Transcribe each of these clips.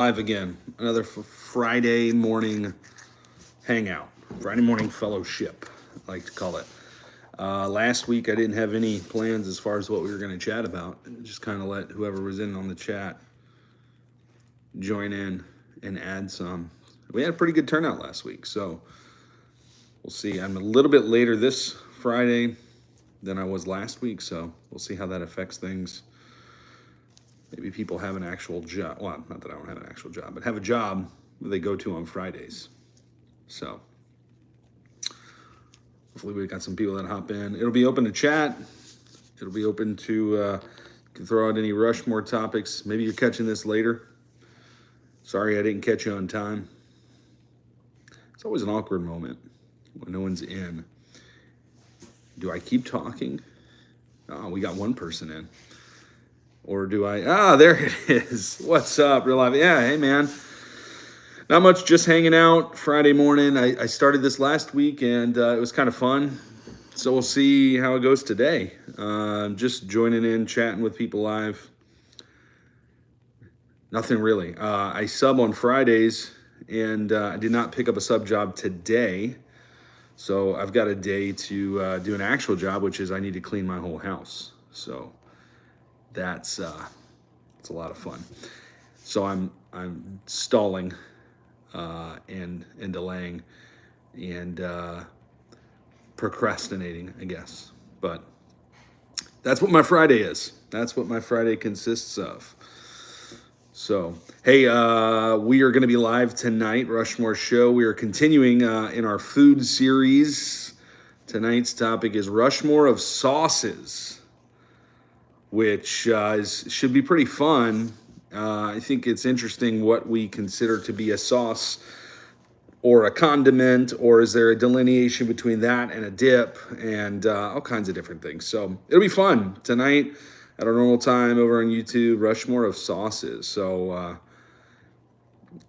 Live again. Another Friday morning hangout, Friday morning fellowship, I like to call it. Last week I didn't have any plans as far as what we were going to chat about. Just kind of let whoever was in on the chat join in and add some. We had a pretty good turnout last week, so we'll see. I'm a little bit later this Friday than I was last week, so we'll see how that affects things. Maybe people have an actual job. Well, not that I don't have an actual job, but have a job that they go to on Fridays. So hopefully we got some people that hop in. It'll be open to chat. It'll be open to, you can throw out any Rushmore topics. Maybe you're catching this later. Sorry I didn't catch you on time. It's always an awkward moment when no one's in. Do I keep talking? Oh, we got one person in. Or do I? Ah, there it is. What's up, Real Life? Yeah, hey, man. Not much, just hanging out Friday morning. I started this last week, and it was kind of fun. So we'll see how it goes today. Just joining in, chatting with people live. Nothing really. I sub on Fridays, and I did not pick up a sub job today. So I've got a day to do an actual job, which is I need to clean my whole house. So that's it's a lot of fun. So I'm stalling and delaying and procrastinating, I guess. But that's what my Friday is. That's what my Friday consists of. So, hey, we are going to be live tonight, Rushmore Show. We are continuing in our food series. Tonight's topic is Rushmore of sauces, which should be pretty fun. I think it's interesting what we consider to be a sauce or a condiment, or is there a delineation between that and a dip, and all kinds of different things. So it'll be fun tonight at our normal time over on YouTube, Rushmore of sauces. So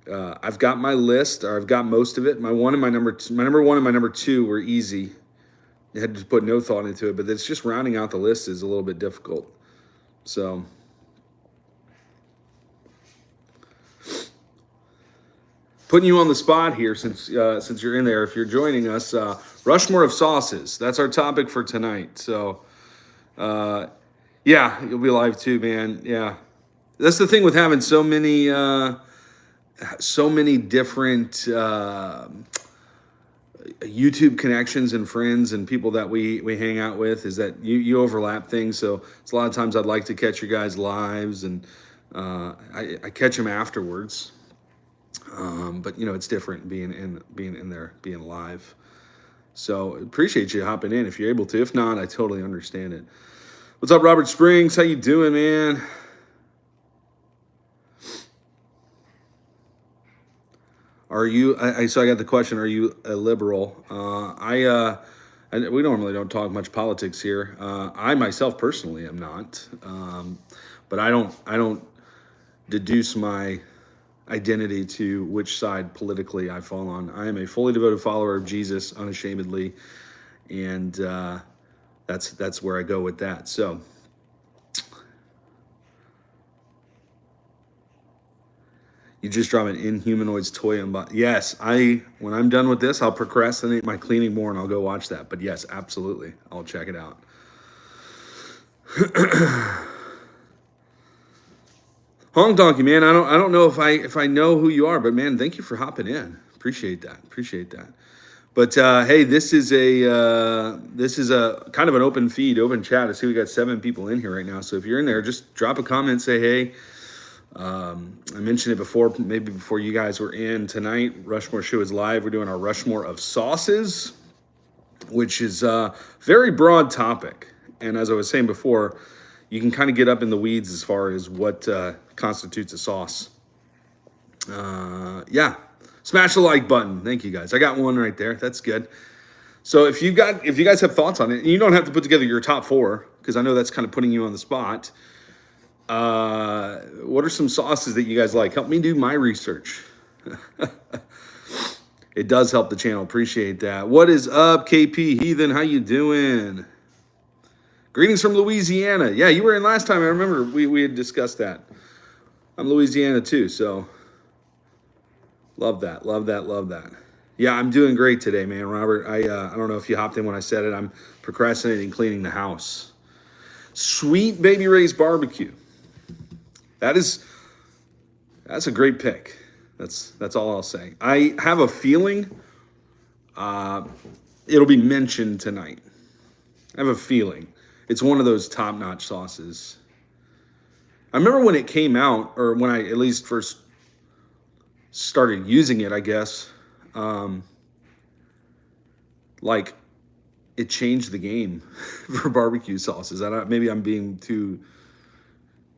I've got my list, or I've got most of it. My number one and my number two were easy. I had to put no thought into it, but it's just rounding out the list is a little bit difficult. So putting you on the spot here, since you're in there, if you're joining us, Rushmore of sauces. That's our topic for tonight. So, yeah, you'll be live too, man. Yeah, that's the thing with having so many different YouTube connections and friends and people that we hang out with, is that you overlap things. So it's a lot of times I'd like to catch your guys' lives, and I catch them afterwards. But it's different being in there, being live. So appreciate you hopping in if you're able to. If not, I totally understand it. What's up, Robert Springs? How you doing, man? Are you? So I got the question. Are you a liberal? We normally don't talk much politics here. I myself personally am not, but I don't deduce my identity to which side politically I fall on. I am a fully devoted follower of Jesus, unashamedly, and that's where I go with that. So. You just drop an Inhumanoids toy and yes, when I'm done with this, I'll procrastinate my cleaning more and I'll go watch that. But yes, absolutely, I'll check it out. Honk Donkey, man, I don't know if I know who you are, but man, thank you for hopping in. Appreciate that. But hey, this is a kind of an open feed, open chat. I see we got 7 people in here right now. So if you're in there, just drop a comment, say hey. I mentioned it before, maybe before you guys were in tonight. Rushmore Show is live. We're doing our Rushmore of sauces, which is a very broad topic. And as I was saying before, you can kind of get up in the weeds as far as what constitutes a sauce. Yeah, smash the like button. Thank you guys. I got one right there. That's good. So if you guys have thoughts on it, and you don't have to put together your top 4, because I know that's kind of putting you on the spot. What are some sauces that you guys like? Help me do my research. It does help the channel. Appreciate that. What is up, KP Heathen? How you doing? Greetings from Louisiana. Yeah, you were in last time. I remember we had discussed that. I'm Louisiana too, so Love that. Love that. Love that. Yeah, I'm doing great today, man, Robert. I don't know if you hopped in when I said it. I'm procrastinating cleaning the house. Sweet Baby Ray's barbecue. That is that's a great pick. That's all I'll say. I have a feeling it'll be mentioned tonight. I have a feeling it's one of those top-notch sauces. I remember when it came out, or when I at least first started using it, I guess. Um, like it changed the game for barbecue sauces. Maybe I'm being too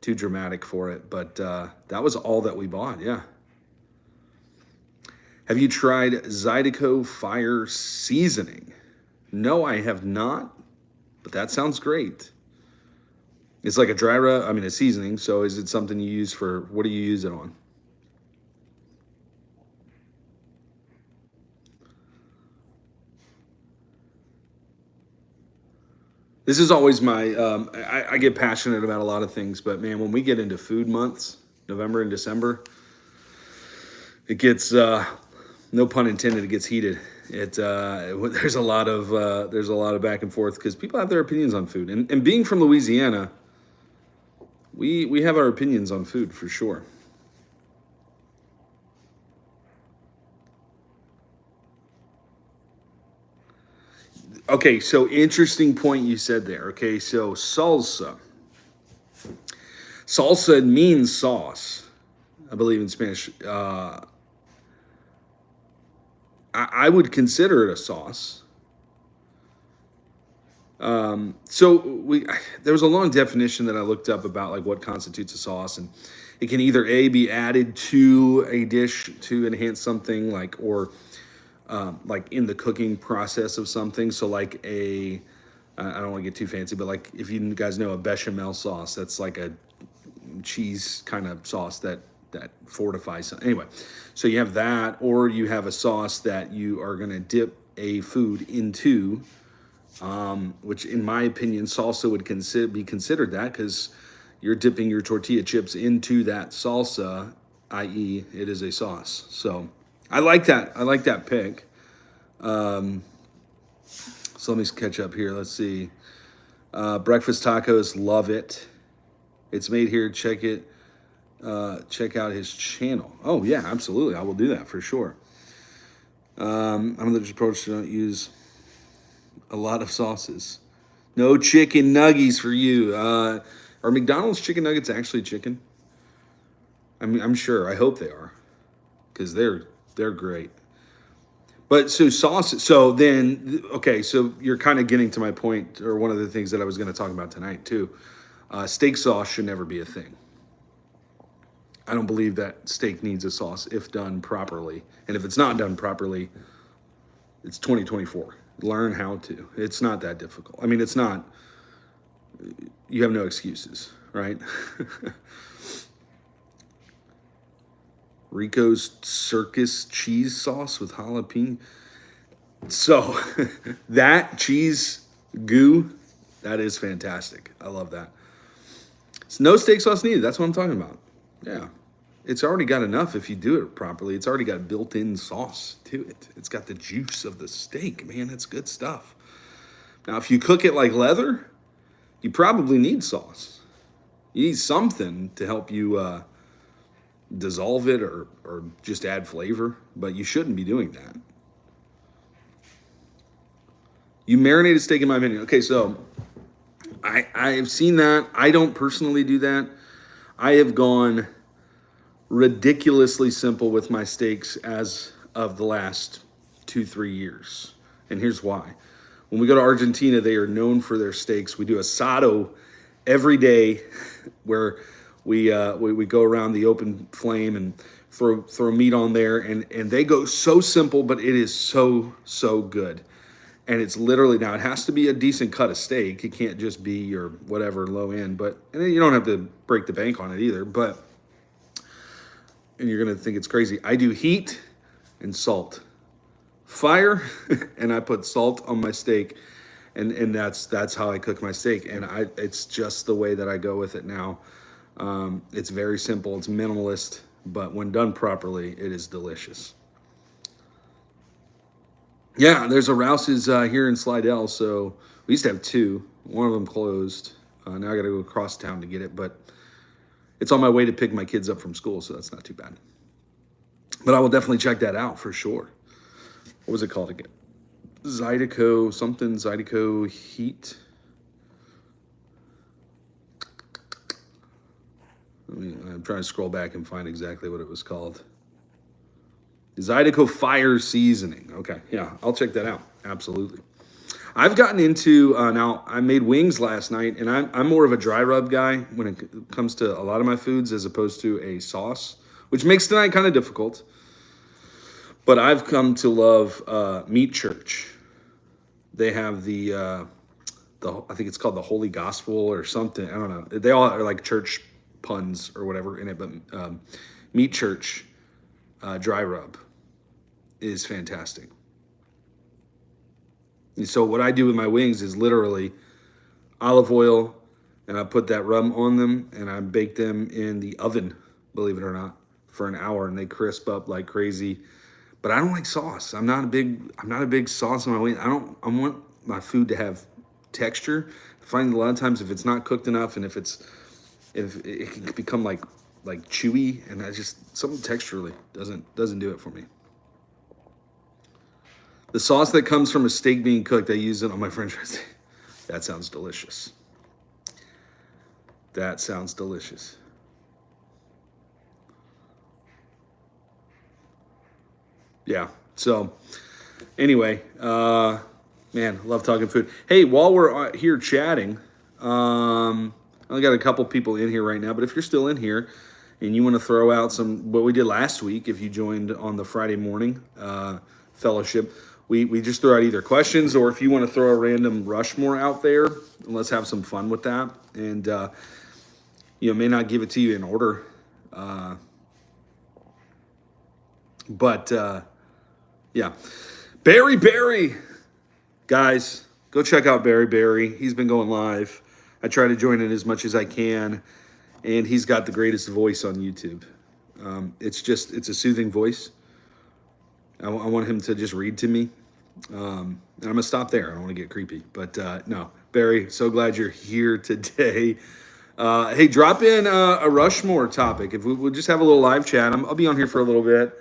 dramatic for it, but that was all that we bought. Yeah. Have you tried Zydeco Fire Seasoning? No, I have not, but that sounds great. It's like a dry rub. I mean, a seasoning. So is it something you use for? What do you use it on? This is always my. I get passionate about a lot of things, but man, when we get into food months, November and December, it gets no pun intended. It gets heated. There's a lot of back and forth because people have their opinions on food, and being from Louisiana, we have our opinions on food for sure. Okay, so interesting point you said there. Okay, so salsa. Salsa means sauce, I believe in Spanish. I would consider it a sauce. So there was a long definition that I looked up about like what constitutes a sauce, and it can either a be added to a dish to enhance something, like in the cooking process of something. So like I don't want to get too fancy, but like if you guys know a bechamel sauce, that's like a cheese kind of sauce that fortifies something. Anyway, so you have that, or you have a sauce that you are going to dip a food into, which in my opinion, salsa would be considered that because you're dipping your tortilla chips into that salsa, i.e., it is a sauce. So I like that. I like that pick. So let me catch up here. Let's see. Breakfast tacos, love it. It's made here. Check it. Check out his channel. Oh yeah, absolutely. I will do that for sure. I'm the approach to not use a lot of sauces. No chicken nuggies for you. Are McDonald's chicken nuggets actually chicken? I'm sure. I hope they are, because they're great. But so sauce. So then, okay. So you're kind of getting to my point, or one of the things that I was going to talk about tonight too. Steak sauce should never be a thing. I don't believe that steak needs a sauce if done properly. And if it's not done properly, it's 2024. Learn how to. It's not that difficult. I mean, it's not. You have no excuses, right? Rico's Circus cheese sauce with jalapeno. So that cheese goo, that is fantastic. I love that. It's no steak sauce needed. That's what I'm talking about. Yeah. It's already got enough if you do it properly. It's already got built-in sauce to it. It's got the juice of the steak, man. It's good stuff. Now, if you cook it like leather, you probably need sauce. You need something to help you dissolve it or just add flavor, but you shouldn't be doing that. You marinated steak, in my opinion. Okay, so I've seen that. I don't personally do that. I have gone ridiculously simple with my steaks as of the last 2-3 years. And here's why. When we go to Argentina, they are known for their steaks. We do asado every day where we go around the open flame and throw meat on there, and they go so simple, but it is so good. And it's literally, now it has to be a decent cut of steak. It can't just be your whatever low end, and you don't have to break the bank on it either. And you're gonna think it's crazy. I do heat and salt, fire, and I put salt on my steak, and that's how I cook my steak. And it's just the way that I go with it now. It's very simple. It's minimalist. but when done properly, it is delicious. Yeah, there's a Rouse's here in Slidell. So we used to have two. One of them closed. Now I got to go across town to get it, but it's on my way to pick my kids up from school, so that's not too bad. But I will definitely check that out for sure. What was it called again? Zydeco something, Zydeco Heat. I'm trying to scroll back and find exactly what it was called. Zydeco Fire Seasoning. Okay, yeah, I'll check that out. Absolutely. I've gotten into now. I made wings last night, and I'm more of a dry rub guy when it comes to a lot of my foods, as opposed to a sauce, which makes tonight kind of difficult. But I've come to love Meat Church. They have the I think it's called the Holy Gospel or something. I don't know. They all are like church puns or whatever in it, but Meat Church dry rub is fantastic. And so what I do with my wings is literally olive oil, and I put that rub on them, and I bake them in the oven, believe it or not, for an hour, and they crisp up like crazy. But I don't like sauce. I'm not a big sauce on my wings. I want my food to have texture. I find a lot of times if it's not cooked enough, and if it can become like chewy, and I just something texturally doesn't do it for me. The sauce that comes from a steak being cooked, I use it on my French fries. That sounds delicious. That sounds delicious. Yeah. So anyway, man, love talking food. Hey, while we're here chatting, I only got a couple people in here right now, but if you're still in here and you want to throw out some what we did last week, if you joined on the Friday morning fellowship, we just throw out either questions, or if you want to throw a random Rushmore out there, let's have some fun with that. And may not give it to you in order, but yeah, Barry, guys, go check out Barry. He's been going live. I try to join in as much as I can, and he's got the greatest voice on YouTube. It's a soothing voice. I want him to just read to me. And I'm going to stop there. I don't want to get creepy. But no, Barry, so glad you're here today. Hey, drop in a Rushmore topic. If we'll just have a little live chat. I'll be on here for a little bit.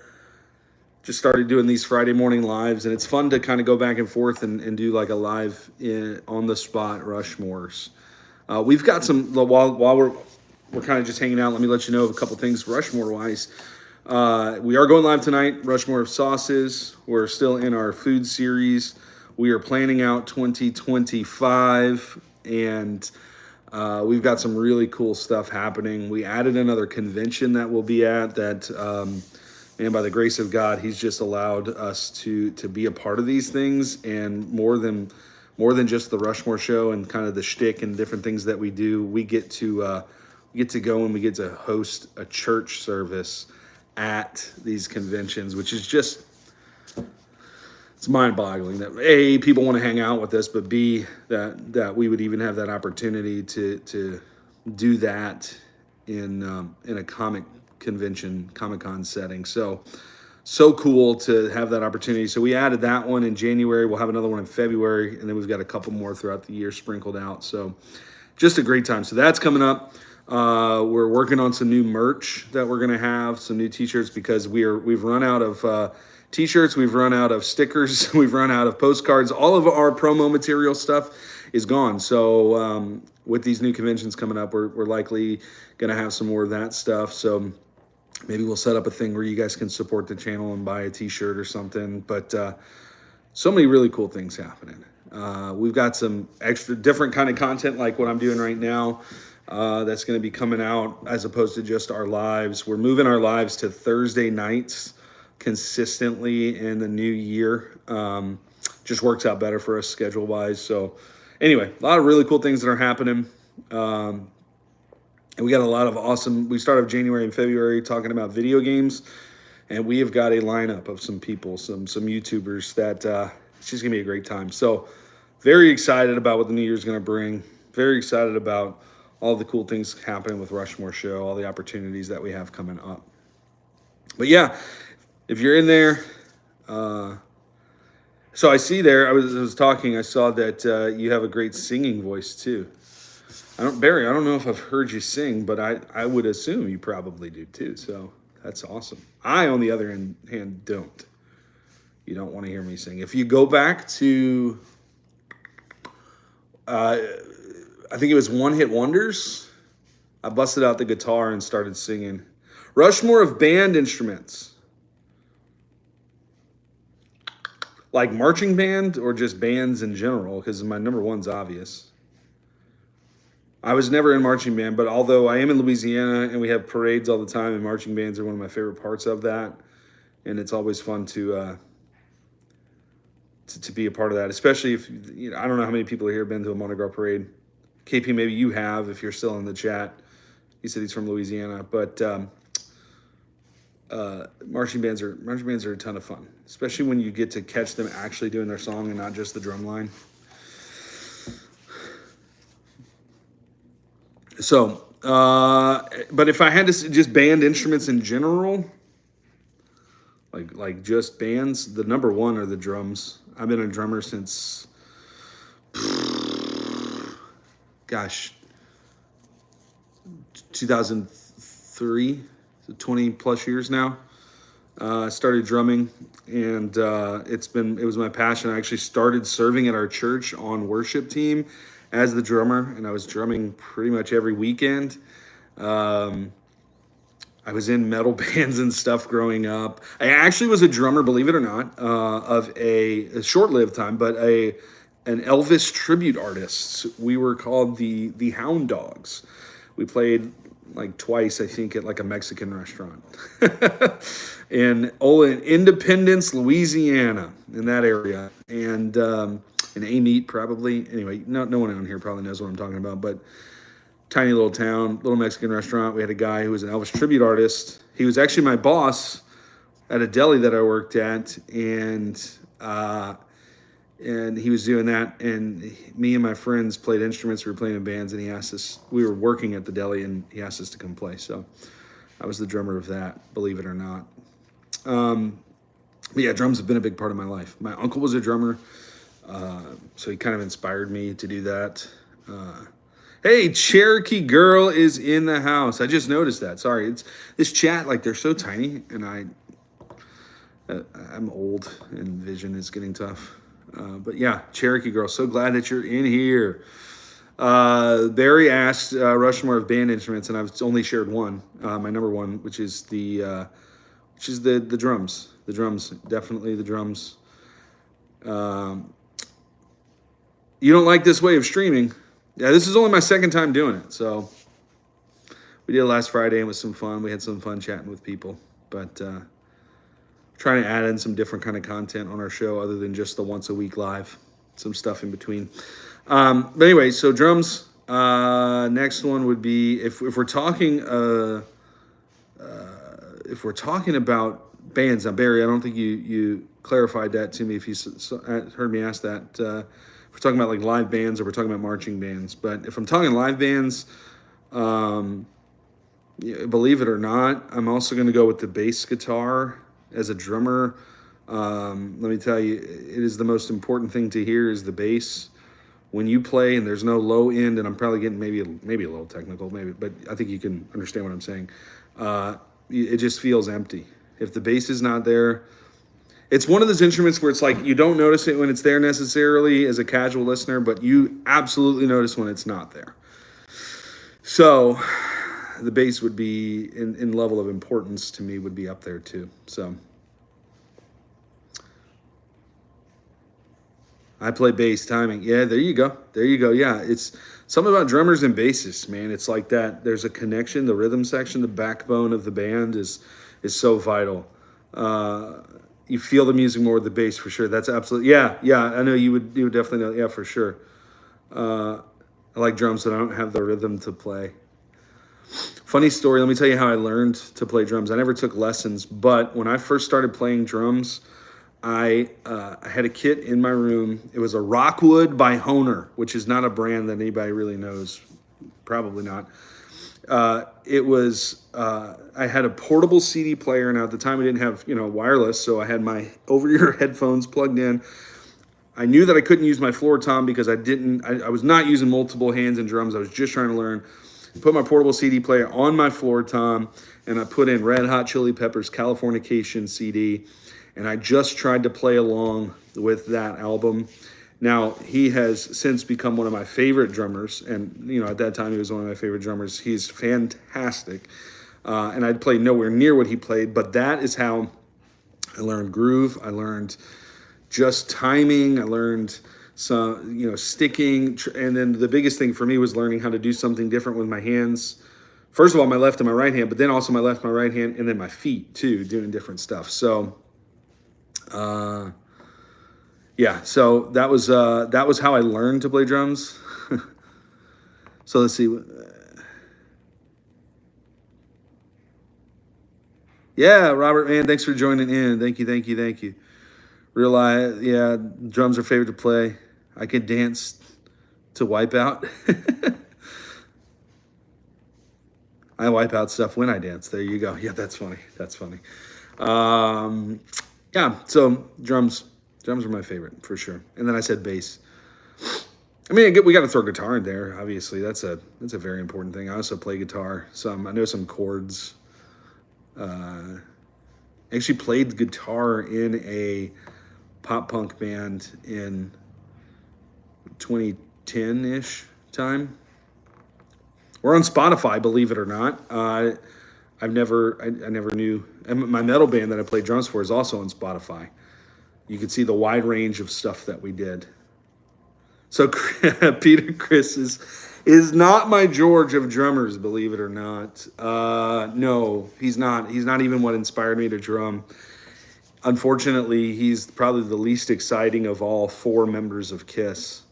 Just started doing these Friday morning lives, and it's fun to kind of go back and forth and do like a live on the spot Rushmores. We've got some, while we're kind of just hanging out, let me let you know of a couple things Rushmore wise. We are going live tonight, Rushmore of Sauces. We're still in our food series. We are planning out 2025, and we've got some really cool stuff happening. We added another convention that we'll be at that, and by the grace of God, he's just allowed us to be a part of these things, and more than just the Rushmore show and kind of the shtick and different things that we do, we get to go and we get to host a church service at these conventions, which is just, it's mind-boggling that A, people want to hang out with us, but B, that we would even have that opportunity to do that in a comic convention, Comic-Con setting. So cool to have that opportunity. So we added that one in January. We'll have another one in February, and then we've got a couple more throughout the year sprinkled out. So just a great time. So that's coming up. We're working on some new merch that we're going to have, some new t-shirts, because we've run out of t-shirts, we've run out of stickers, we've run out of postcards. All of our promo material stuff is gone. So with these new conventions coming up, we're likely going to have some more of that stuff. So maybe we'll set up a thing where you guys can support the channel and buy a t-shirt or something. But so many really cool things happening. We've got some extra different kind of content like what I'm doing right now. That's going to be coming out as opposed to just our lives. We're moving our lives to Thursday nights consistently in the new year. Just works out better for us schedule wise. So anyway, a lot of really cool things that are happening. And we got a lot of awesome, we started January and February talking about video games, and we have got a lineup of some people, some YouTubers that it's just going to be a great time. So very excited about what the new year is going to bring. Very excited about all the cool things happening with Rushmore Show, all the opportunities that we have coming up. But yeah, if you're in there, so I see there. I was talking. I saw that you have a great singing voice too. Barry. I don't know if I've heard you sing, but I would assume you probably do too. So that's awesome. I, on the other hand, don't. You don't want to hear me sing. If you go back to, uh, I think it was One Hit Wonders. I busted out the guitar and started singing. Rushmore of band instruments, like marching band or just bands in general, because my number one's obvious. I was never in marching band, but although I am in Louisiana and we have parades all the time, and marching bands are one of my favorite parts of that, and it's always fun to be a part of that, especially if I don't know how many people here have been to a Mardi Gras parade. KP, maybe you have if you're still in the chat. He said he's from Louisiana, but marching bands are a ton of fun, especially when you get to catch them actually doing their song and not just the drum line. So, but if I had to just band instruments in general, like just bands, the number one are the drums. I've been a drummer since, gosh, 2003, so 20 plus years now. I started drumming, and it was my passion. I actually started serving at our church on worship team as the drummer, and I was drumming pretty much every weekend. I was in metal bands and stuff growing up. I actually was a drummer, believe it or not, of a short-lived time, but an Elvis tribute artist. We were called the Hound Dogs. We played like twice, I think, at like a Mexican restaurant in Independence, Louisiana, in that area, and in Amite probably. Anyway, no one on here probably knows what I'm talking about, but tiny little town, little Mexican restaurant. We had a guy who was an Elvis tribute artist. He was actually my boss at a deli that I worked at, and he was doing that. And me and my friends played instruments. We were playing in bands, and he asked us. We were working at the deli, and he asked us to come play. So I was the drummer of that, believe it or not. But yeah, drums have been a big part of my life. My uncle was a drummer, so he kind of inspired me to do that. Hey, Cherokee Girl is in the house. I just noticed that. Sorry, it's this chat, like they're so tiny, and I'm old and vision is getting tough. But yeah, Cherokee Girl, so glad that you're in here. Barry asked Rushmore of band instruments, and I've only shared one, my number one, which is the drums. The drums, definitely the drums. You don't like this way of streaming? Yeah, this is only my second time doing it, so we did it last Friday and it was some fun. We had some fun chatting with people, but trying to add in some different kind of content on our show other than just the once a week live, some stuff in between. But anyway, so drums. Next one would be if we're talking about bands. Now, Barry, I don't think you clarified that to me. If you heard me ask that. If we're talking about like live bands or we're talking about marching bands. But if I'm talking live bands, believe it or not, I'm also going to go with the bass guitar as a drummer. Let me tell you, it is the most important thing to hear is the bass. When you play and there's no low end, and I'm probably getting maybe a little technical, but I think you can understand what I'm saying. It just feels empty. If the bass is not there, it's one of those instruments where it's like you don't notice it when it's there necessarily as a casual listener, but you absolutely notice when it's not there. So the bass would be, in level of importance to me, would be up there too. So I play bass timing. Yeah, there you go. Yeah, it's something about drummers and bassists, man. It's like that. There's a connection. The rhythm section, the backbone of the band is so vital. You feel the music more with the bass for sure. That's absolutely, yeah. I know you would definitely know. Yeah, for sure. I like drums, but I don't have the rhythm to play. Funny story. Let me tell you how I learned to play drums. I never took lessons, but when I first started playing drums, I had a kit in my room. It was a Rockwood by Hohner, which is not a brand that anybody really knows. Probably not. It was I had a portable CD player. Now at the time I didn't have wireless, so I had my over-ear headphones plugged in. I knew that I couldn't use my floor tom because I was not using multiple hands and drums. I was just trying to learn. Put my portable CD player on my floor tom, and I put in Red Hot Chili Peppers Californication CD, and I just tried to play along with that album. Now, he has since become one of my favorite drummers, and at that time he was one of my favorite drummers. He's fantastic, and I'd play nowhere near what he played, but that is how I learned groove. I learned just timing. I learned some, sticking. And then the biggest thing for me was learning how to do something different with my hands. First of all, my left and my right hand, but then also my left, my right hand, and then my feet too, doing different stuff. So, yeah, so that was how I learned to play drums. So let's see. Yeah, Robert, man, thanks for joining in. Thank you, thank you, thank you. Realize, yeah, drums are favorite to play. I can dance to Wipeout. I wipe out stuff when I dance. There you go. Yeah, that's funny. That's funny. Yeah, so drums are my favorite for sure. And then I said bass. I mean, we got to throw guitar in there. Obviously, that's a very important thing. I also play guitar. I know some chords. I actually played guitar in a pop punk band in 2010-ish time. We're on Spotify, believe it or not. I never knew. And my metal band that I played drums for is also on Spotify. You can see the wide range of stuff that we did. So Peter Chris is not my George of drummers, believe it or not. No, he's not. He's not even what inspired me to drum. Unfortunately, he's probably the least exciting of all four members of KISS.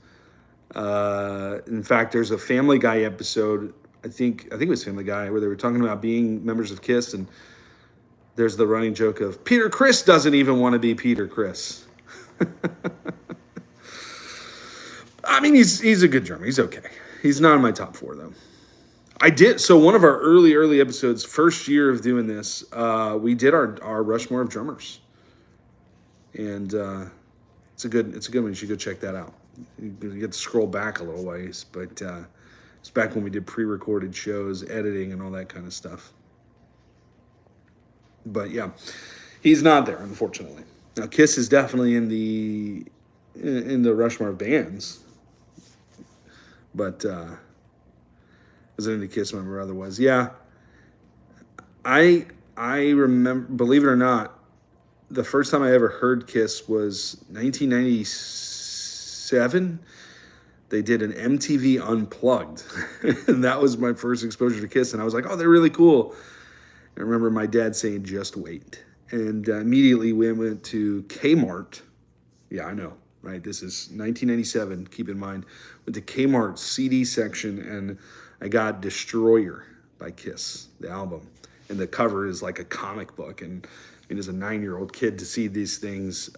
In fact, there's a Family Guy episode. I think it was Family Guy where they were talking about being members of KISS, and there's the running joke of Peter Criss doesn't even want to be Peter Criss. I mean, he's a good drummer. He's okay. He's not in my top four though. So one of our early episodes, first year of doing this, we did our Rushmore of drummers. And it's a good one. You should go check that out. You get to scroll back a little ways, but it's back when we did pre-recorded shows, editing, and all that kind of stuff. But yeah, he's not there, unfortunately. Now, KISS is definitely in the Rushmore of bands, but was it in the KISS member otherwise? Yeah, I remember. Believe it or not, the first time I ever heard KISS was 1997. They did an MTV Unplugged, and that was my first exposure to KISS. And I was like, "Oh, they're really cool." I remember my dad saying, "Just wait," and immediately we went to Kmart. Yeah, I know, right? This is 1997. Keep in mind, went to Kmart CD section, and I got Destroyer by KISS, the album, and the cover is like a comic book, and as a 9-year-old kid to see these things,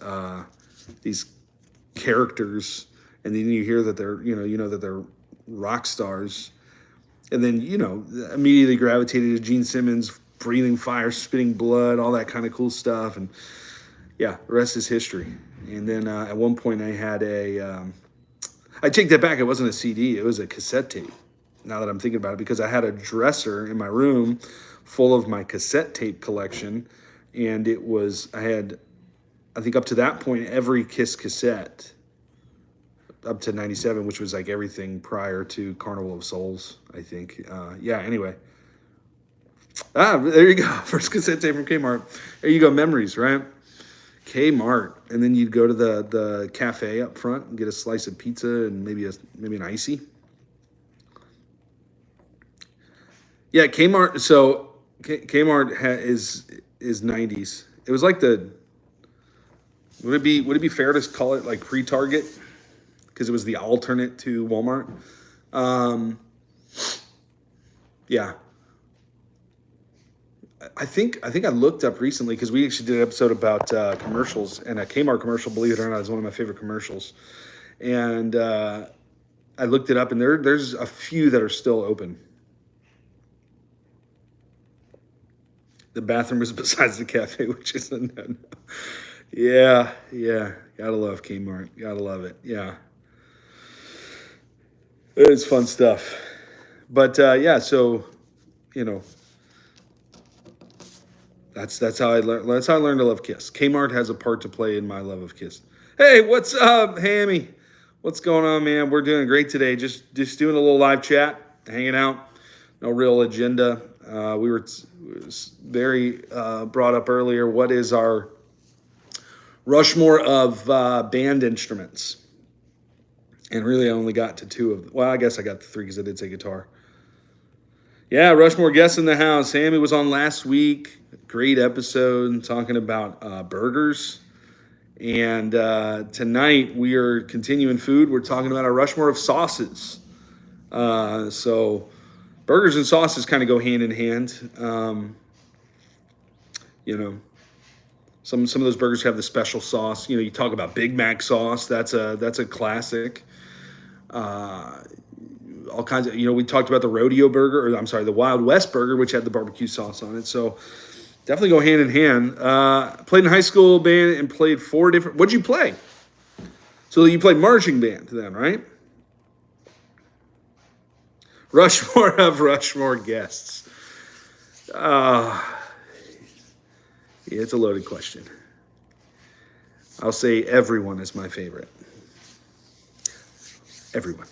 these characters, and then you hear that they're, that they're rock stars, and then, immediately gravitated to Gene Simmons, breathing fire, spitting blood, all that kind of cool stuff, and yeah, the rest is history. And then at one point I had I take that back, it wasn't a CD, it was a cassette tape, now that I'm thinking about it, because I had a dresser in my room full of my cassette tape collection. And I had, I think up to that point, every KISS cassette, up to 97, which was like everything prior to Carnival of Souls, I think. Yeah, anyway. There you go. First cassette tape from Kmart. There you go, memories, right? Kmart. And then you'd go to the cafe up front and get a slice of pizza and maybe an icy. Yeah, Kmart. So Kmart is 90s. It was like would it be fair to call it like pre-Target, because it was the alternate to Walmart? Yeah, I think I looked up recently, because we actually did an episode about commercials, and a Kmart commercial, believe it or not, is one of my favorite commercials. And I looked it up, and there's a few that are still open. The bathroom is besides the cafe, which is a no. Yeah, yeah. Gotta love Kmart. Gotta love it. Yeah, it's fun stuff. But yeah, so you know, that's how I learned. That's how I learned to love Kiss. Kmart has a part to play in my love of Kiss. Hey, what's up, Hammy? What's going on, man? We're doing great today. Just doing a little live chat, hanging out. No real agenda. We were very brought up earlier. What is our Rushmore of band instruments? And really, I only got to two of them. Well, I guess I got the three because I did say guitar. Yeah, Rushmore guest in the house. Sammy was on last week. Great episode talking about burgers. And tonight we are continuing food. We're talking about our Rushmore of sauces. So burgers and sauces kind of go hand in hand. You know, some of those burgers have the special sauce. You know, you talk about Big Mac sauce. That's a classic. All kinds of, we talked about the rodeo burger, or I'm sorry, the Wild West burger, which had the barbecue sauce on it. So definitely go hand in hand. Played in high school band and played four different. What'd you play? So you played marching band then, right? Rushmore of Rushmore guests. Yeah, it's a loaded question. I'll say everyone is my favorite. Everyone.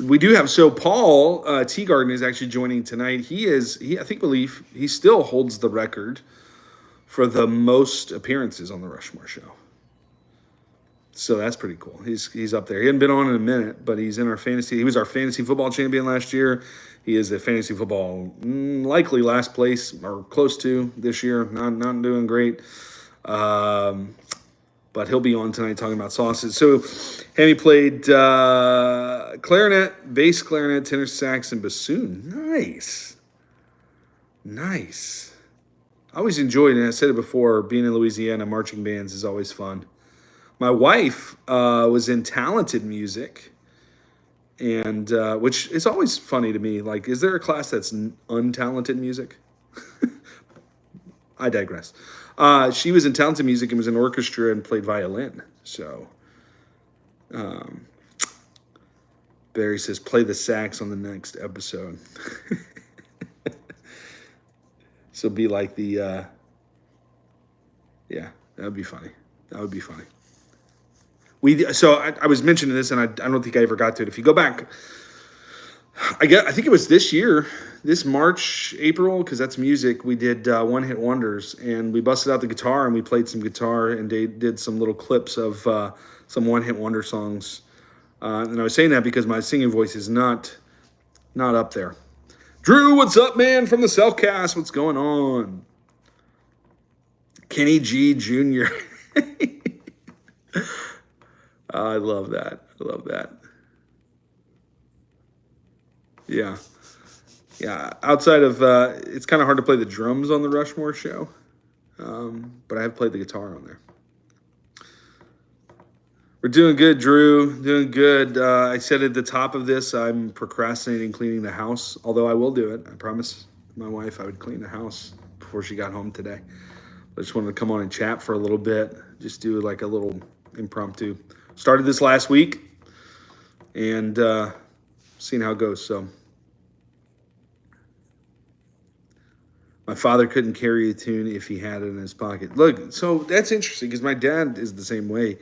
We do have, so Paul Teagarden is actually joining tonight. He still holds the record for the most appearances on the Rushmore show. So that's pretty cool. He's up there. He hadn't been on in a minute, but he's in our fantasy. He was our fantasy football champion last year. He is a fantasy football likely last place or close to this year. Not doing great. But he'll be on tonight talking about sauces. So Hammy played clarinet, bass clarinet, tenor sax, and bassoon. Nice. I always enjoyed, and I said it before, being in Louisiana, marching bands is always fun. My wife was in talented music, and which is always funny to me. Like, is there a class that's untalented music? I digress. She was in talented music and was in orchestra and played violin. So, Barry says, play the sax on the next episode. So be like the, yeah, that would be funny. That would be funny. So I was mentioning this, and I don't think I ever got to it. If you go back, I think it was this year, this March, April, because that's music. We did One Hit Wonders, and we busted out the guitar and we played some guitar, and they did some little clips of some One Hit Wonder songs. And I was saying that because my singing voice is not up there. Drew, what's up, man? From the Selfcast, what's going on? Kenny G Jr. I love that. Yeah. Outside of, it's kind of hard to play the drums on the Rushmore show, but I have played the guitar on there. We're doing good, Drew. Doing good. I said at the top of this, I'm procrastinating cleaning the house, although I will do it. I promised my wife I would clean the house before she got home today. I just wanted to come on and chat for a little bit, just do like a little impromptu. Started this last week, and seeing how it goes. So, my father couldn't carry a tune if he had it in his pocket. Look, so that's interesting because my dad is the same way.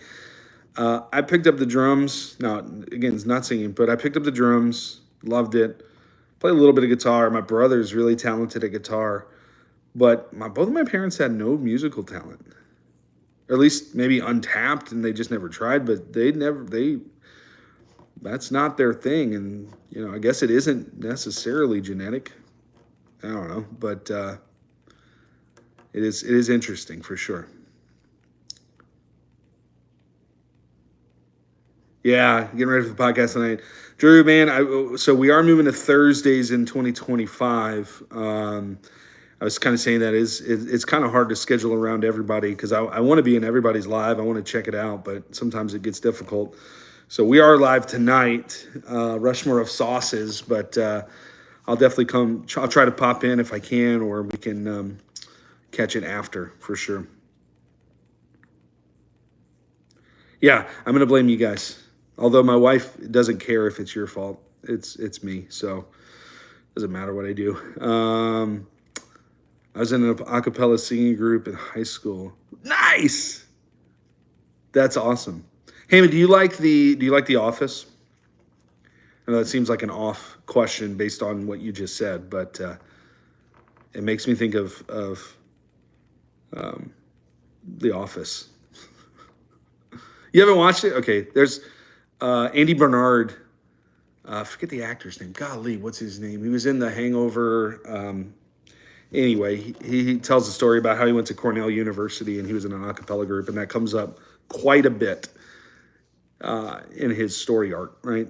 I picked up the drums. Now, again, it's not singing, but I picked up the drums, loved it. Played a little bit of guitar. My brother's really talented at guitar, but both of my parents had no musical talent. Or at least maybe untapped, and they just never tried. But that's not their thing, and I guess it isn't necessarily genetic. I don't know, but it is interesting for sure. Yeah, getting ready for the podcast tonight. Drew, man, so we are moving to Thursdays in 2025. I was kind of saying that it's kind of hard to schedule around everybody because I want to be in everybody's live. I want to check it out, but sometimes it gets difficult. So we are live tonight, Rushmore of sauces, but I'll I'll definitely come. I'll try to pop in if I can, or we can catch it after for sure. Yeah, I'm gonna blame you guys. Although my wife doesn't care if it's your fault. It's me, so it doesn't matter what I do. I was in an a cappella singing group in high school. Nice. That's awesome. Heyman, do you like The Office? I know that seems like an off question based on what you just said, but it makes me think of The Office. You haven't watched it? Okay, there's Andy Bernard. I forget the actor's name. Golly, what's his name? He was in The Hangover. Anyway, he tells a story about how he went to Cornell University and he was in an a cappella group, and that comes up quite a bit in his story arc, right?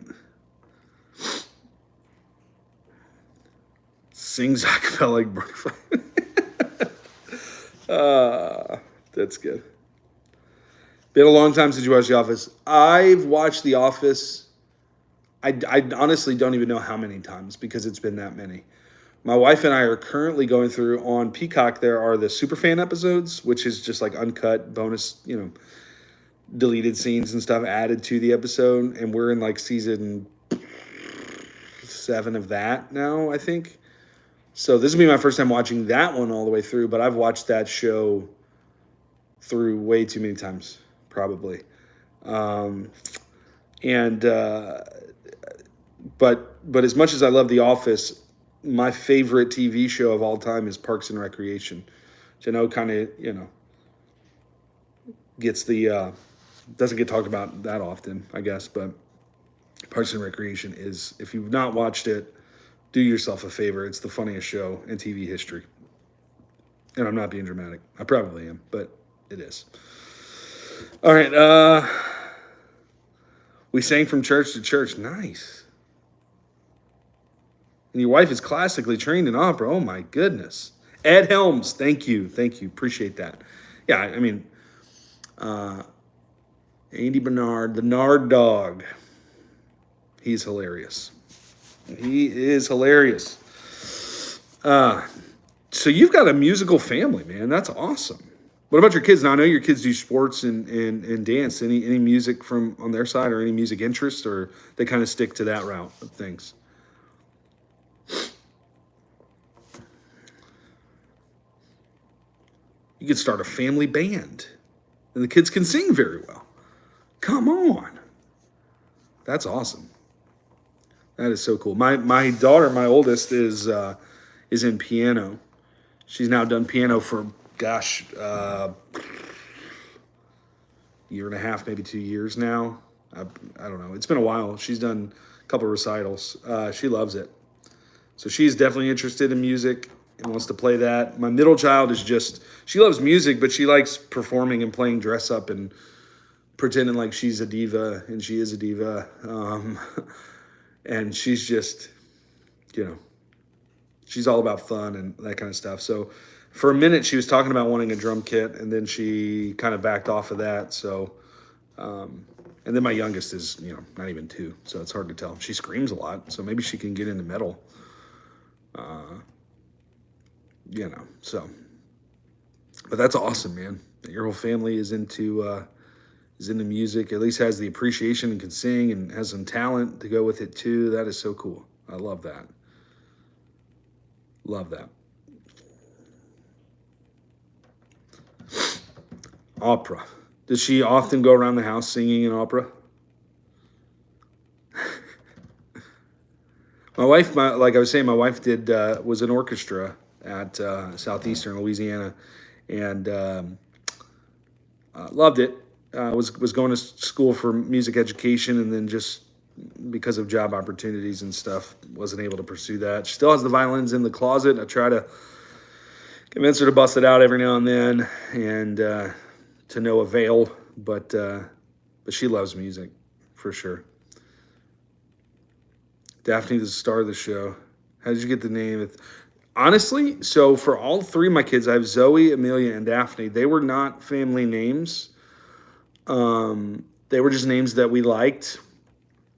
Sings a cappella. That's good. Been a long time since you watched The Office. I've watched The Office. I honestly don't even know how many times because it's been that many. My wife and I are currently going through on Peacock. There are the Superfan episodes, which is just like uncut bonus, deleted scenes and stuff added to the episode. And we're in like season 7 of that now, I think. So this will be my first time watching that one all the way through, but I've watched that show through way too many times, probably. But as much as I love The Office, my favorite TV show of all time is Parks and Recreation, which I know kind of, gets the, doesn't get talked about that often, I guess, but Parks and Recreation is, if you've not watched it, do yourself a favor. It's the funniest show in TV history. And I'm not being dramatic. I probably am, but it is. All right. We sang from church to church. Nice. And your wife is classically trained in opera. Oh, my goodness. Ed Helms. Thank you. Thank you. Appreciate that. Yeah, I mean, Andy Bernard, the Nard Dog. He's hilarious. He is hilarious. So you've got a musical family, man. That's awesome. What about your kids? Now I know your kids do sports and dance. Any music from on their side, or any music interest, or they kind of stick to that route of things? You could start a family band, and the kids can sing very well. Come on, that's awesome. That is so cool. My daughter, my oldest, is in piano. She's now done piano for year and a half, maybe 2 years now. I don't know. It's been a while. She's done a couple recitals. She loves it. So she's definitely interested in music and wants to play that. My middle child is she loves music, but she likes performing and playing dress up and pretending like she's a diva, and she is a diva. And she's just, she's all about fun and that kind of stuff. So for a minute, she was talking about wanting a drum kit, and then she kind of backed off of that. So, and then my youngest is, not even 2, so it's hard to tell. She screams a lot, so maybe she can get into metal. So, but that's awesome, man. Your whole family is into music, at least has the appreciation and can sing and has some talent to go with it too. That is so cool. I love that. Love that. Opera. Does she often go around the house singing in opera? My wife, like I was saying, my wife was an orchestra at Southeastern Louisiana, and loved it. Was going to school for music education, and then just because of job opportunities and stuff, wasn't able to pursue that. She still has the violins in the closet. I try to convince her to bust it out every now and then, and to no avail. But she loves music for sure. Daphne, the star of the show. How did you get the name? Honestly, so for all 3 of my kids, I have Zoe, Amelia, and Daphne. They were not family names. They were just names that we liked.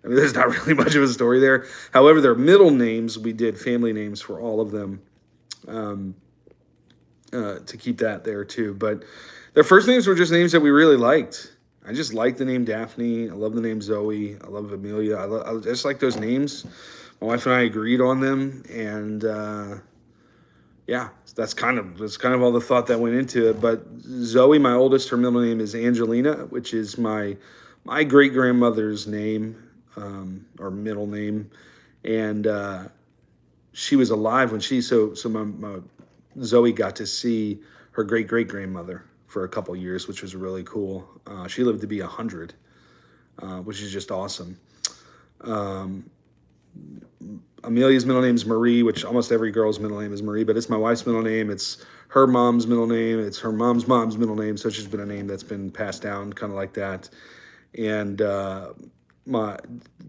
I mean, there's not really much of a story there. However, their middle names, we did family names for all of them, to keep that there too. But their first names were just names that we really liked. I just like the name Daphne. I love the name Zoe. I love Amelia. I just like those names. My wife and I agreed on them, and yeah, that's kind of all the thought that went into it. But Zoe, my oldest, her middle name is Angelina, which is my great grandmother's name, or middle name, and she was alive when my Zoe got to see her great great grandmother for a couple years, which was really cool. She lived to be 100, which is just awesome. Amelia's middle name is Marie, which almost every girl's middle name is Marie, but it's my wife's middle name. It's her mom's middle name. It's her mom's middle name. So it's just been a name that's been passed down kind of like that. And my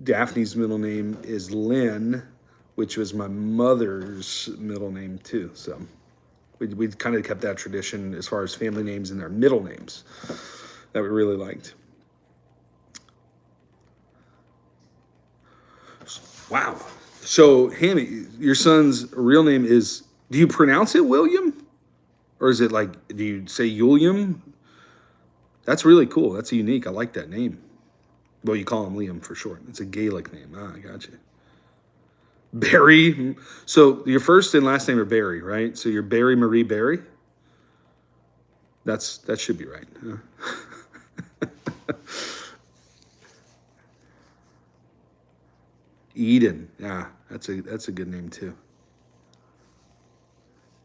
Daphne's middle name is Lynn, which was my mother's middle name too. So we kind of kept that tradition as far as family names and their middle names that we really liked. Wow. So, Hammy, your son's real name is, do you pronounce it William? Or is it like, do you say Julium? That's really cool. That's unique. I like that name. Well, you call him Liam for short. It's a Gaelic name. I got you. Barry. So, your first and last name are Barry, right? So, you're Barry Marie Barry? That should be right. Eden, yeah, that's a good name too.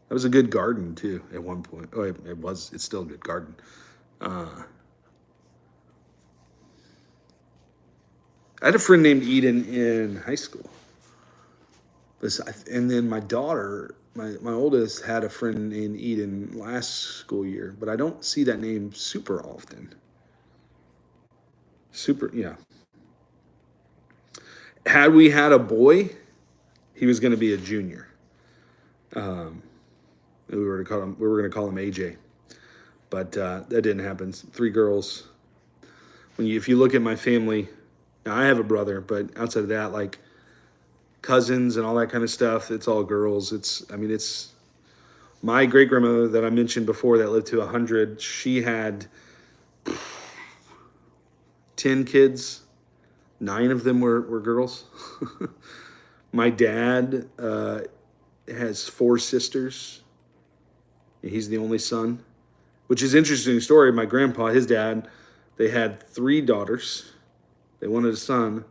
That was a good garden too at one point. Oh, it's still a good garden. I had a friend named Eden in high school. And then my daughter, my oldest, had a friend named Eden last school year, but I don't see that name super often. Yeah. Had we had a boy, he was going to be a junior. We were going to call him AJ, but that didn't happen. 3 girls. If you look at my family, now I have a brother, but outside of that, like cousins and all that kind of stuff, it's all girls. It's my great grandmother that I mentioned before that lived to 100. She had 10 kids. 9 of them were girls. My dad has 4 sisters. He's the only son, which is an interesting story. My grandpa, his dad, they had 3 daughters. They wanted a son.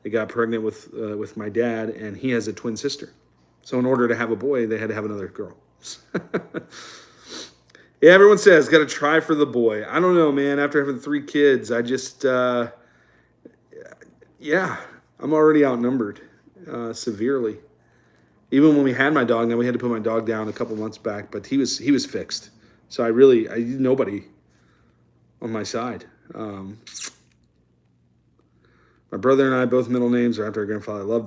They got pregnant with my dad, and he has a twin sister. So in order to have a boy, they had to have another girl. Yeah, everyone says, got to try for the boy. I don't know, man. After having 3 kids, I just... yeah, I'm already outnumbered severely. Even when we had my dog, now we had to put my dog down a couple months back, but he was fixed. So I nobody on my side. My brother and I, both middle names are after our grandfather. I love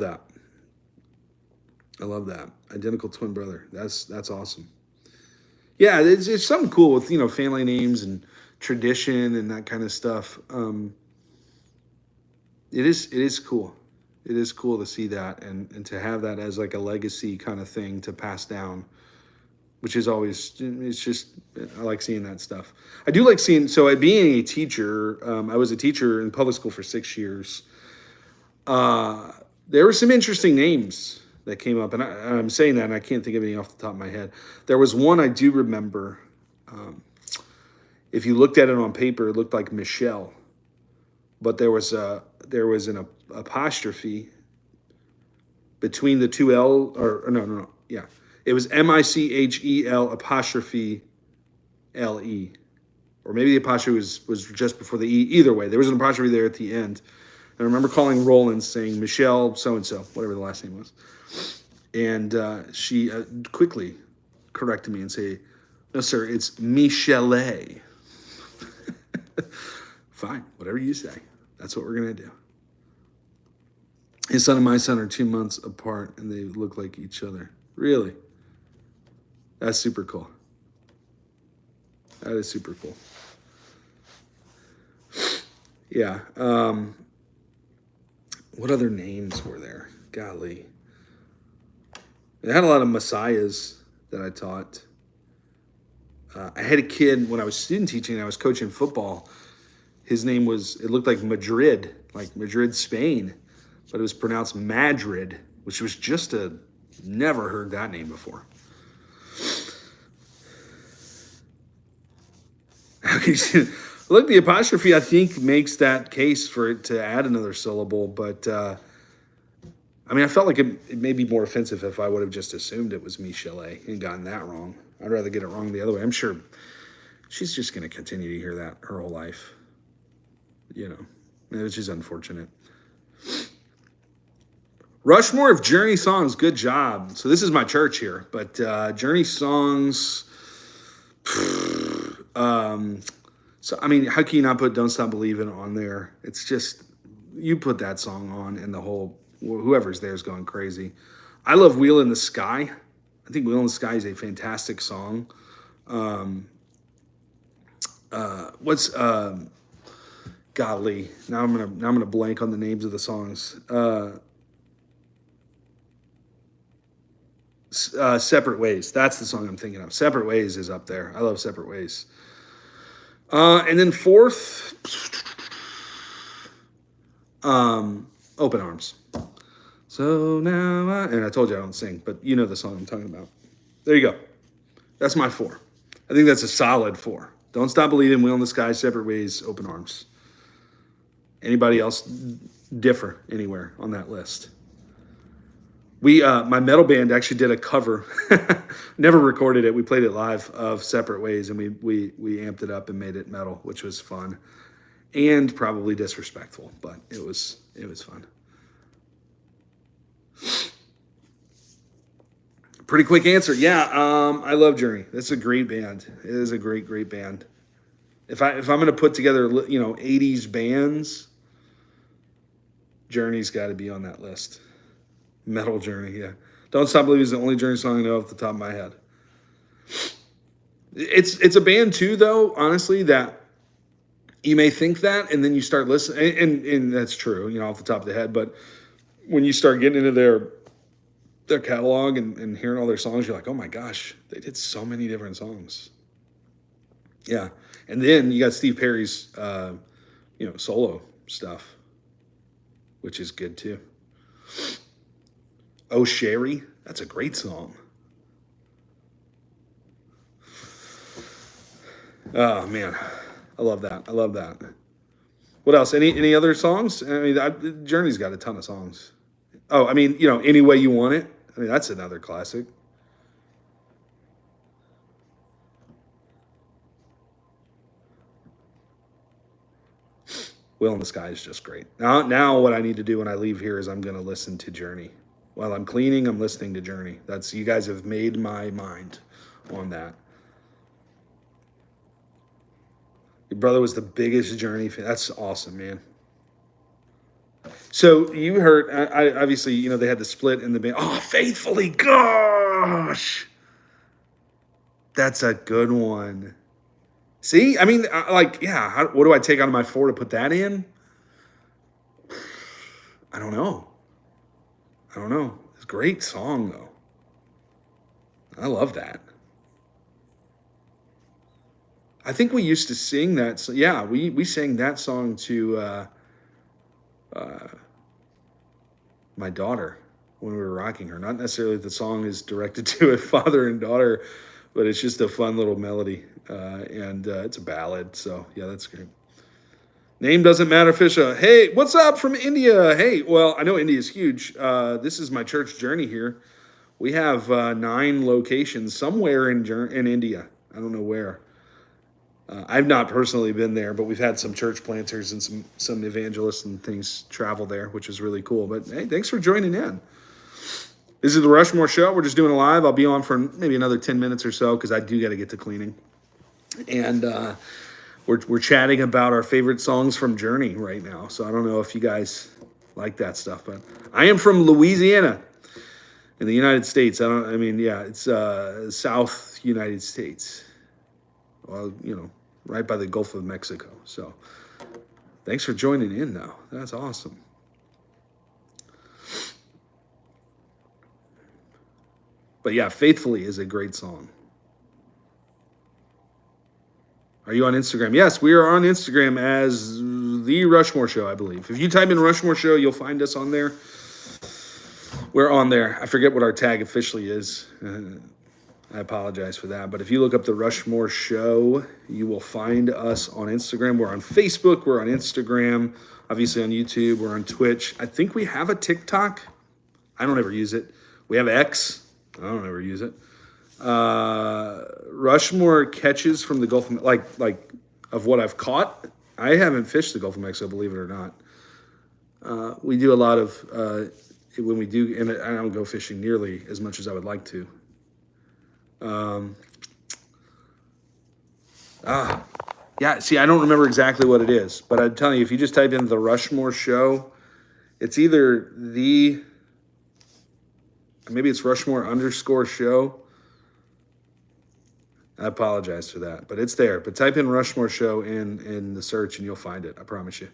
that. Identical twin brother. That's awesome. Yeah, it's something cool with family names and tradition and that kind of stuff. It is cool. It is cool to see that and to have that as like a legacy kind of thing to pass down, which is always, it's just, I like seeing that stuff. I do like seeing, so being a teacher, I was a teacher in public school for 6 years. There were some interesting names that came up, and I'm saying that and I can't think of any off the top of my head. There was one I do remember. If you looked at it on paper, it looked like Michelle, but there was an apostrophe between the 2 L, or no, yeah. It was Michel apostrophe LE. Or maybe the apostrophe was just before the E. Either way, there was an apostrophe there at the end. And I remember calling Roland saying, Michelle so-and-so, whatever the last name was. And she quickly corrected me and say, no, sir, it's Michelet. Fine, whatever you say. That's what we're going to do. His son and my son are 2 months apart, and they look like each other. Really? That's super cool. That is super cool. What other names were there? Golly. They had a lot of messiahs that I taught. I had a kid when I was student teaching, I was coaching football. His name was, it looked like Madrid, Spain, but it was pronounced Madrid, which was just never heard that name before. Look, the apostrophe, I think, makes that case for it to add another syllable, but I mean, I felt like it may be more offensive if I would have just assumed it was Michelle and gotten that wrong. I'd rather get it wrong the other way. I'm sure she's just going to continue to hear that her whole life, which is unfortunate. Rushmore of Journey songs, good job. So this is my church here, but Journey songs. So I mean, how can you not put "Don't Stop Believing" on there? It's just you put that song on, and the whole whoever's there is going crazy. I love "Wheel in the Sky." I think "Wheel in the Sky" is a fantastic song. Golly, now I'm gonna blank on the names of the songs. Separate Ways. That's the song I'm thinking of. Separate Ways is up there. I love Separate Ways. And then fourth, Open Arms. So now and I told you I don't sing, but you know the song I'm talking about. There you go. That's my 4. I think that's a solid 4. Don't Stop Believing, Wheel in the Sky, Separate Ways, Open Arms. Anybody else differ anywhere on that list? My metal band actually did a cover, never recorded it. We played it live of Separate Ways, and we amped it up and made it metal, which was fun and probably disrespectful, but it was fun. Pretty quick answer. Yeah, I love Journey. That's a great band. It is a great band. If I'm going to put together, 80s bands, Journey's got to be on that list. Metal Journey, yeah. Don't Stop Believing is the only Journey song I know off the top of my head. It's a band too, though, honestly, that you may think that, and then you start listening, and that's true, off the top of the head, but when you start getting into their catalog and hearing all their songs, you're like, oh my gosh, they did so many different songs. Yeah. And then you got Steve Perry's, solo stuff, which is good too. Oh, Sherry, that's a great song. Oh man, I love that. What else? Any other songs? I mean, Journey's got a ton of songs. Oh, I mean, Any Way You Want It. I mean, that's another classic. Wheel in the Sky is just great. Now what I need to do when I leave here is I'm going to listen to Journey. While I'm cleaning, I'm listening to Journey. You guys have made my mind on that. Your brother was the biggest Journey fan. That's awesome, man. So you heard, obviously, they had the split in the band. Oh, Faithfully, gosh. That's a good one. See, I mean, what do I take out of my 4 to put that in? I don't know. It's a great song, though. I love that. I think we used to sing that. So yeah, we sang that song to my daughter when we were rocking her. Not necessarily the song is directed to a father and daughter, but it's just a fun little melody. And it's a ballad. So yeah, that's great. Name doesn't matter, Fisher. Hey, what's up from India? Hey, well, I know India is huge. This is my church Journey here. We have 9 locations somewhere in India. I don't know where. I've not personally been there, but we've had some church planters and some evangelists and things travel there, which is really cool. But hey, thanks for joining in. This is the Rushmore Show. We're just doing it live. I'll be on for maybe another 10 minutes or so because I do got to get to cleaning. And we're chatting about our favorite songs from Journey right now. So I don't know if you guys like that stuff, but I am from Louisiana in the United States. It's South United States. Well, right by the Gulf of Mexico. So thanks for joining in now. That's awesome. But yeah, Faithfully is a great song. Are you on Instagram? Yes, we are on Instagram as the Rushmore Show, I believe. If you type in Rushmore Show, you'll find us on there. We're on there. I forget what our tag officially is. I apologize for that. But if you look up the Rushmore Show, you will find us on Instagram. We're on Facebook. We're on Instagram. Obviously on YouTube. We're on Twitch. I think we have a TikTok. I don't ever use it. We have X. I don't ever use it. Rushmore catches from the Gulf of like of what I've caught. I haven't fished the Gulf of Mexico, believe it or not. We do a lot of when we do, and I don't go fishing nearly as much as I would like to. Yeah. See, I don't remember exactly what it is, but I'm telling you, if you just type in the Rushmore Show, it's either maybe it's Rushmore _show. I apologize for that, but it's there. But type in Rushmore Show in the search and you'll find it. I promise you.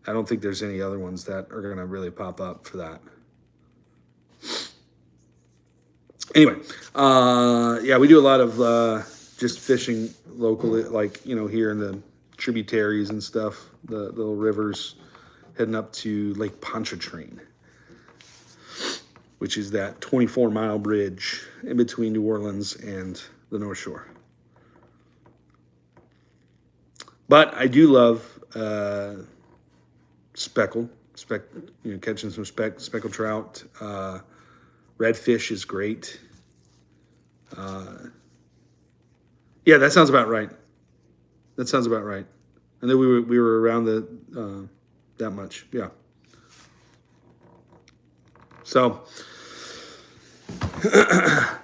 I don't think there's any other ones that are going to really pop up for that. Anyway, yeah, we do a lot of just fishing locally, like, here in the tributaries and stuff, the little rivers, heading up to Lake Pontchartrain, which is that 24-mile bridge in between New Orleans and the North Shore. But I do love catching some speckled trout. Redfish is great. Yeah, that sounds about right. That sounds about right. And then we were around that much. Yeah. So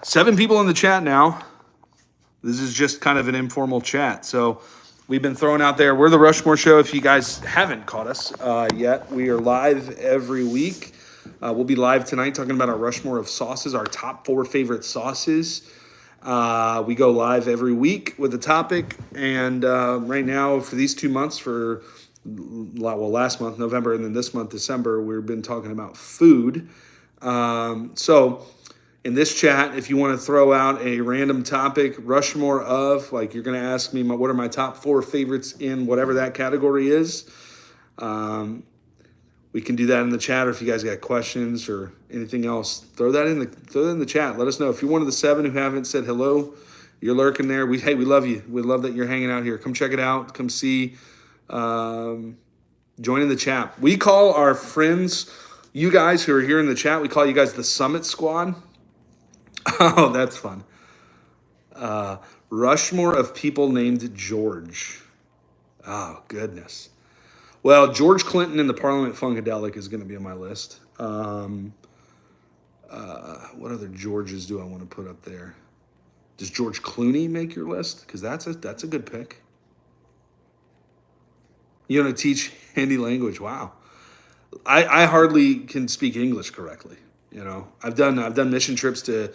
7 people in the chat now. This is just kind of an informal chat. So we've been throwing out there. We're the Rushmore Show. If you guys haven't caught us yet, we are live every week. We'll be live tonight talking about our Rushmore of sauces, our top 4 favorite sauces. We go live every week with a topic. And right now, for these 2 months, last month, November, and then this month, December, we've been talking about food. So in this chat, if you want to throw out a random topic, Rushmore of, like you're going to ask me what are my top 4 favorites in whatever that category is, we can do that in the chat, or if you guys got questions or anything else, throw that in the chat. Let us know. If you're one of the 7 who haven't said hello, you're lurking there. We love you. We love that you're hanging out here. Come check it out. Come see. Join in the chat. We call our friends, you guys who are here in the chat, we call you guys the Summit Squad. Oh, that's fun. Rushmore of people named George. Oh, goodness. Well, George Clinton in the Parliament Funkadelic is going to be on my list. What other Georges do I want to put up there? Does George Clooney make your list? Because that's a good pick. You want to teach handy language? Wow. I hardly can speak English correctly. I've done mission trips to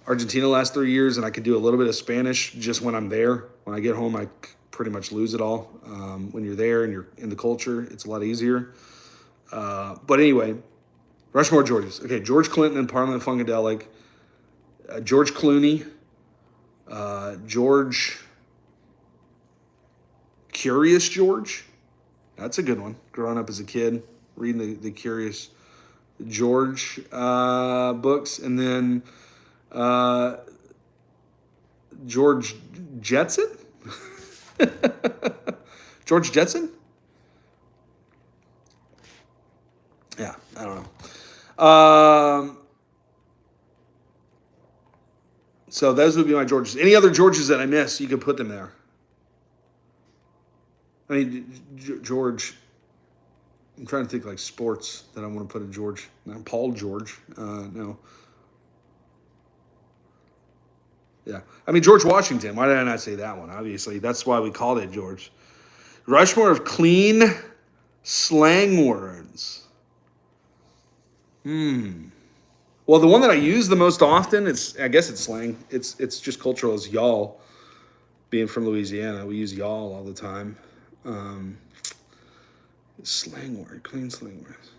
Argentina the last 3 years, and I could do a little bit of Spanish just when I'm there. When I get home, I pretty much lose it all. When you're there and you're in the culture, it's a lot easier. But anyway, Rushmore Georges. Okay, George Clinton and Parliament Funkadelic. George Clooney. Curious George. That's a good one. Growing up as a kid, reading the Curious George books. And then George Jetson? George Jetson? Yeah, I don't know. So those would be my Georges. Any other Georges that I miss, you could put them there. I mean, George, I'm trying to think like sports that I want to put a George. Not Paul George. No. Yeah. I mean, George Washington. Why did I not say that one? Obviously, that's why we called it George. Rushmore of clean slang words. Well, the one that I use the most often, I guess it's slang. It's just cultural, is y'all. Being from Louisiana, we use y'all all the time. Slang word, clean slang words.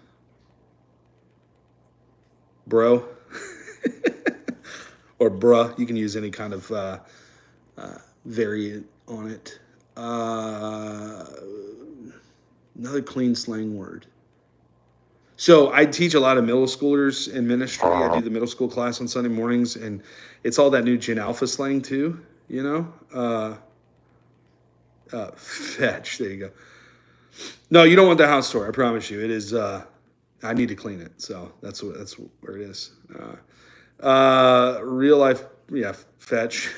Bro. or bruh. You can use any kind of variant on it. Another clean slang word. So I teach a lot of middle schoolers in ministry. I do the middle school class on Sunday mornings, and it's all that new Gen Alpha slang too. Fetch. There you go. No, you don't want the house tour. I promise you. It is. I need to clean it, so that's where it is. Real life, yeah, fetch.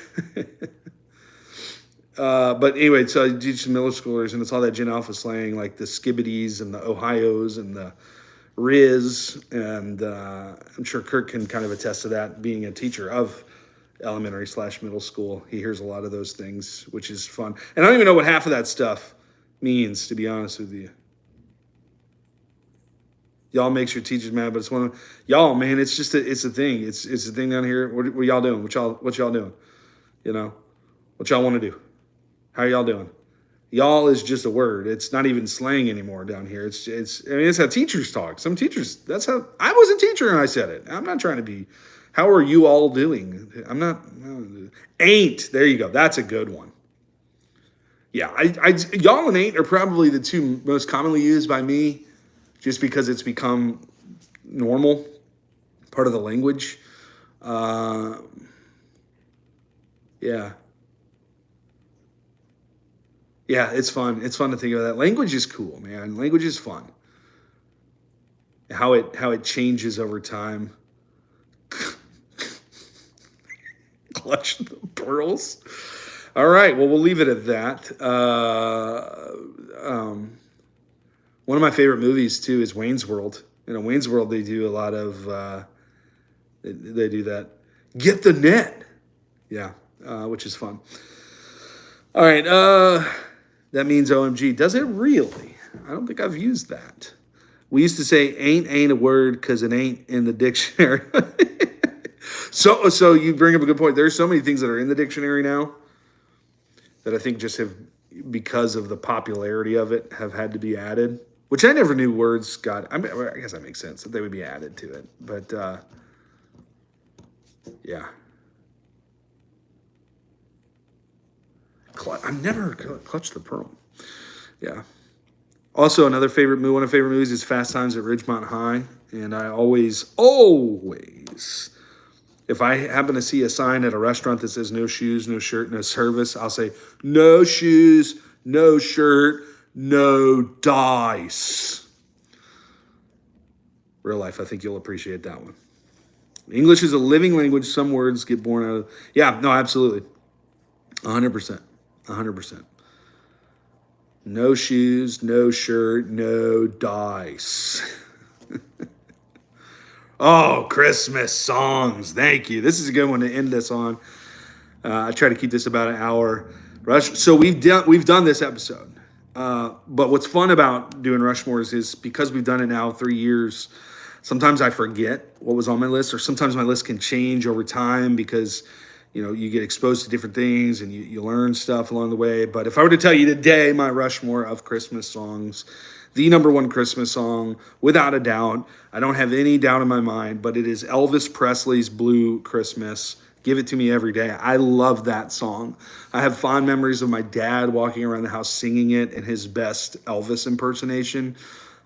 But anyway, so I teach the middle schoolers, and it's all that Gen Alpha slang, like the skibbities and the Ohios and the Riz, and I'm sure Kirk can kind of attest to that, being a teacher of elementary/middle school. He hears a lot of those things, which is fun. And I don't even know what half of that stuff means, to be honest with you. Y'all makes your teachers mad, but it's one of y'all, man. It's just it's a thing. It's a thing down here. What y'all doing? What y'all doing? What y'all want to do? How are y'all doing? Y'all is just a word. It's not even slang anymore down here. It's how teachers talk. Some teachers, that's how I was a teacher and I said it. I'm not trying to be, how are you all doing? I'm not, ain't. There you go. That's a good one. Yeah, y'all and ain't are probably the two most commonly used by me, just because it's become normal, part of the language. Yeah. Yeah, it's fun. It's fun to think of that. Language is cool, man. Language is fun. How it changes over time. Clutch the pearls. All right. Well, we'll leave it at that. One of my favorite movies too is Wayne's World. Wayne's World, they do a lot of they do that. Get the net. Yeah, which is fun. All right. That means OMG. Does it really? I don't think I've used that. We used to say ain't a word because it ain't in the dictionary. So you bring up a good point. There's so many things that are in the dictionary now that I think just have, because of the popularity of it, have had to be added. Which I never knew words got. I guess that makes sense that they would be added to it. But yeah. I've never clutched the pearl. Yeah. Also, one of favorite movies is Fast Times at Ridgemont High. And I always, if I happen to see a sign at a restaurant that says no shoes, no shirt, no service, I'll say, no shoes, no shirt, no dice. Real life, I think you'll appreciate that one. English is a living language. Some words get born out of. Yeah, no, absolutely. 100%. 100%. No shoes, no shirt, no dice. Oh, Christmas songs. Thank you. This is a good one to end this on. I try to keep this about an hour. So we've done this episode. But what's fun about doing Rushmores is because we've done it now 3 years, sometimes I forget what was on my list, or sometimes my list can change over time because you get exposed to different things and you learn stuff along the way. But if I were to tell you today, my Rushmore of Christmas songs, the number one Christmas song, without a doubt, I don't have any doubt in my mind, but it is Elvis Presley's Blue Christmas. Give It to Me Every Day. I love that song. I have fond memories of my dad walking around the house singing it in his best Elvis impersonation.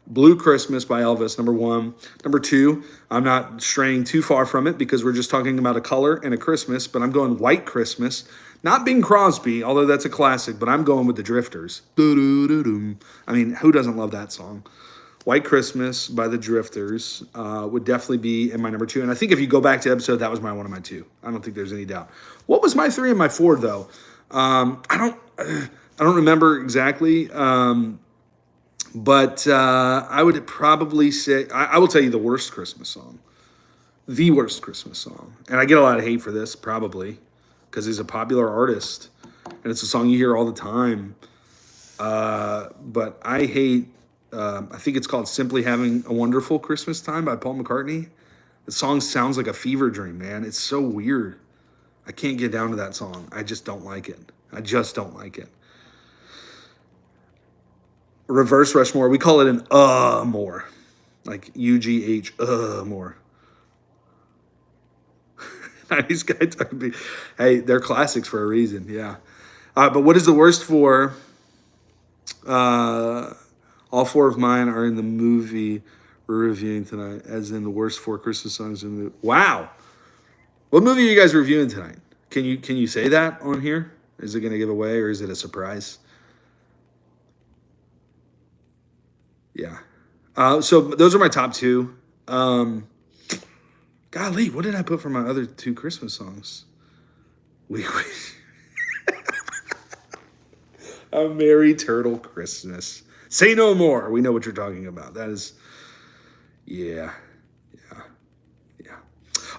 Blue Christmas by Elvis, number one. Number two, I'm not straying too far from it because we're just talking about a color and a Christmas, but I'm going White Christmas. Not Bing Crosby, although that's a classic, but I'm going with the Drifters. I mean, who doesn't love that song? White Christmas by the Drifters would definitely be in my number two. And I think if you go back to the episode, that was one of my two. I don't think there's any doubt. What was my three and my four, though? I don't remember exactly. But I would probably say, I will tell you the worst Christmas song. The worst Christmas song. And I get a lot of hate for this, probably, because he's a popular artist. And it's a song you hear all the time. But I hate, I think it's called Simply Having a Wonderful Christmas Time by Paul McCartney. The song sounds like a fever dream, man. It's so weird. I can't get down to that song. I just don't like it. I just don't like it. Reverse Rushmore, we call it an more, like UGH more. 90s guy talking to me. Hey, they're classics for a reason. Yeah. But what is the worst for? Uh, all four of mine are in the movie we're reviewing tonight, as in the worst four Christmas songs in the movie. Wow. What movie are you guys reviewing tonight? Can you say that on here? Is it going to give away or is it a surprise? Yeah. So those are my top two. Golly, what did I put for my other two Christmas songs? We A Merry Turtle Christmas. Say no more. We know what you're talking about. That is, yeah, yeah, yeah.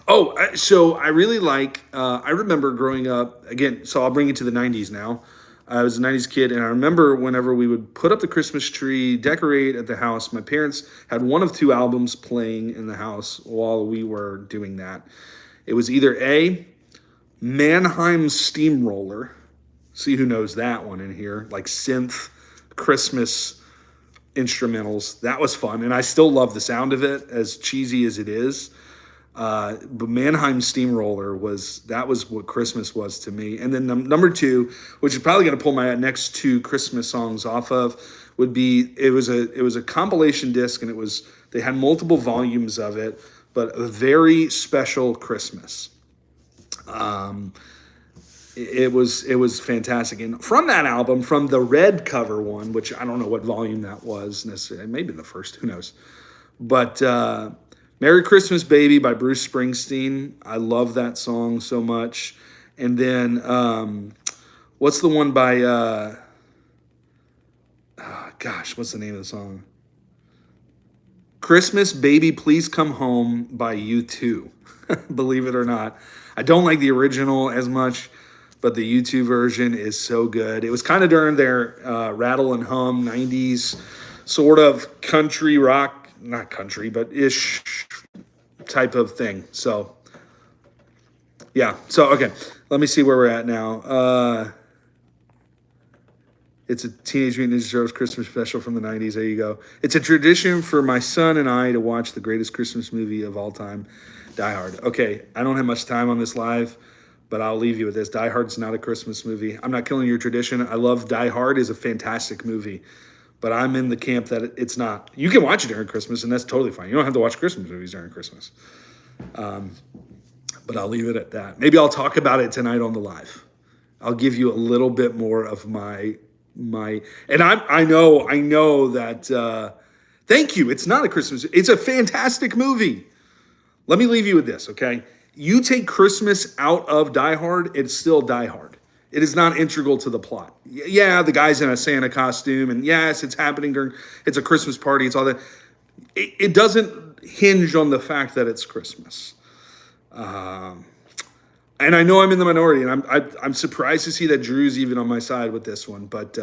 Oh, so I really like. I remember growing up again. So I'll bring it to the '90s now. I was a '90s kid, and I remember whenever we would put up the Christmas tree, decorate at the house. My parents had one of two albums playing in the house while we were doing that. It was either A, Mannheim Steamroller. See who knows that one in here, like synth Christmas instrumentals. That was fun, and I still love the sound of it, as cheesy as it is. But Mannheim Steamroller was what Christmas was to me. And then number two, which is probably going to pull my next two Christmas songs off of, would be it was a compilation disc, and they had multiple volumes of it, but a very special Christmas. It was fantastic, and from that album, from the red cover one, which I don't know what volume that was necessarily, maybe the first, who knows, but Merry Christmas Baby by Bruce Springsteen, I love that song so much. And then what's the one by what's the name of the song? Christmas Baby Please Come Home by U2. Believe it or not, I don't like the original as much, but the U2 version is so good. It was kind of during their rattle and hum 90s sort of country rock, not country, but ish type of thing. So, yeah. So, okay. Let me see where we're at now. It's a Teenage Mutant Ninja Turtles Christmas special from the 90s. There you go. It's a tradition for my son and I to watch the greatest Christmas movie of all time, Die Hard. Okay, I don't have much time on this live, but I'll leave you with this. Die Hard's not a Christmas movie. I'm not killing your tradition. I love Die Hard. Is a fantastic movie, but I'm in the camp that it's not. You can watch it during Christmas, and that's totally fine. You don't have to watch Christmas movies during Christmas. But I'll leave it at that. Maybe I'll talk about it tonight on the live. I'll give you a little bit more of my and I know that thank you. It's not a Christmas. It's a fantastic movie. Let me leave you with this, okay? You take Christmas out of Die Hard, it's still Die Hard. It is not integral to the plot. Yeah, the guy's in a Santa costume, and yes, it's happening during, it's a Christmas party, it's all that. It doesn't hinge on the fact that it's Christmas. And I know I'm in the minority, and I'm surprised to see that Drew's even on my side with this one, but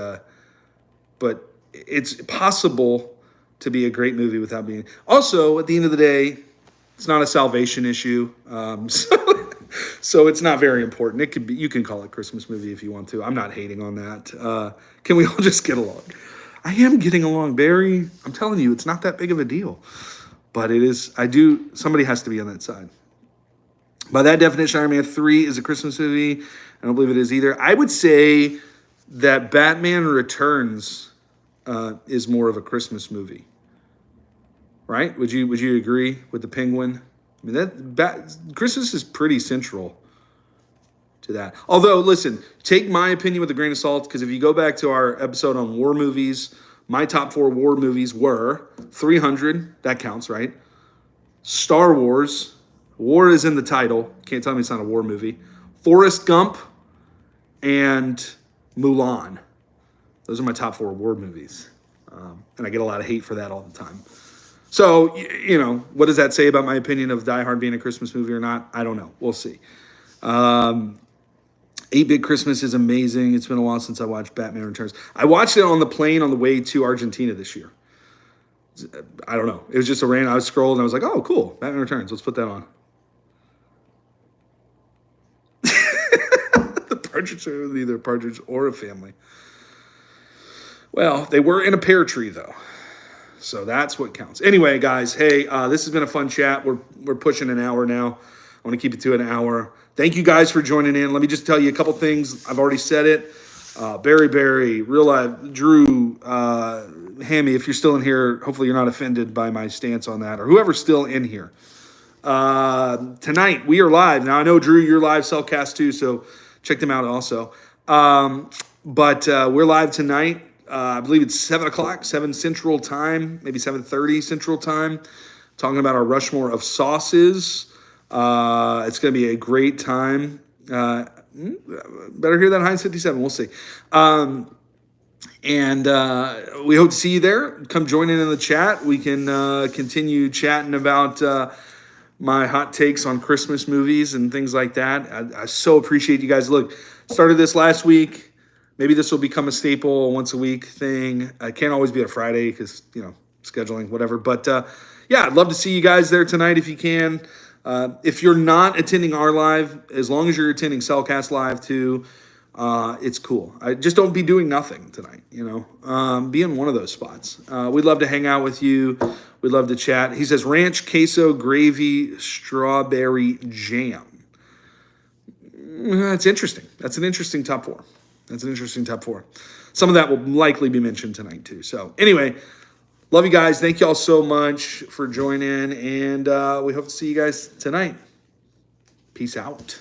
it's possible to be a great movie without being. Also, at the end of the day, it's not a salvation issue, so it's not very important. It could be. You can call it a Christmas movie if you want to. I'm not hating on that. Can we all just get along? I am getting along, Barry. I'm telling you, it's not that big of a deal, but it is. Somebody has to be on that side. By that definition, Iron Man 3 is a Christmas movie. I don't believe it is either. I would say that Batman Returns is more of a Christmas movie. Right? Would you agree with the Penguin? I mean, Christmas is pretty central to that. Although, listen, take my opinion with a grain of salt, because if you go back to our episode on war movies, my top 4 war movies were 300, that counts, right? Star Wars, war is in the title. Can't tell me it's not a war movie. Forrest Gump and Mulan. Those are my top 4 war movies. And I get a lot of hate for that all the time. So, what does that say about my opinion of Die Hard being a Christmas movie or not? I don't know. We'll see. 8-Bit Christmas is amazing. It's been a while since I watched Batman Returns. I watched it on the plane on the way to Argentina this year. I don't know. It was just a random. I was scrolling and I was like, oh, cool. Batman Returns. Let's put that on. The partridge are neither a partridge or a family. Well, they were in a pear tree, though. So that's what counts. Anyway, guys, hey, this has been a fun chat. We're pushing an hour now. I want to keep it to an hour. Thank you guys for joining in. Let me just tell you a couple things. I've already said it. Barry, Real Live, Drew, Hammy, if you're still in here, hopefully you're not offended by my stance on that, or whoever's still in here. Tonight, we are live. Now, I know, Drew, you're live, Cellcast too, so check them out also. But we're live tonight. I believe it's 7 o'clock, 7 Central Time, maybe 7:30 Central Time, talking about our Rushmore of sauces. It's going to be a great time. Better hear that Heinz 57. We'll see. And we hope to see you there. Come join in the chat. We can continue chatting about my hot takes on Christmas movies and things like that. I so appreciate you guys. Look, started this last week. Maybe this will become a staple, a once a week thing. I can't always be a Friday because, scheduling, whatever. But yeah, I'd love to see you guys there tonight if you can. If you're not attending our live, as long as you're attending Cellcast Live too, it's cool. I just don't be doing nothing tonight, be in one of those spots. We'd love to hang out with you. We'd love to chat. He says ranch, queso, gravy, strawberry jam. That's interesting. That's an interesting top four. Some of that will likely be mentioned tonight too. So anyway, love you guys. Thank you all so much for joining, and we hope to see you guys tonight. Peace out.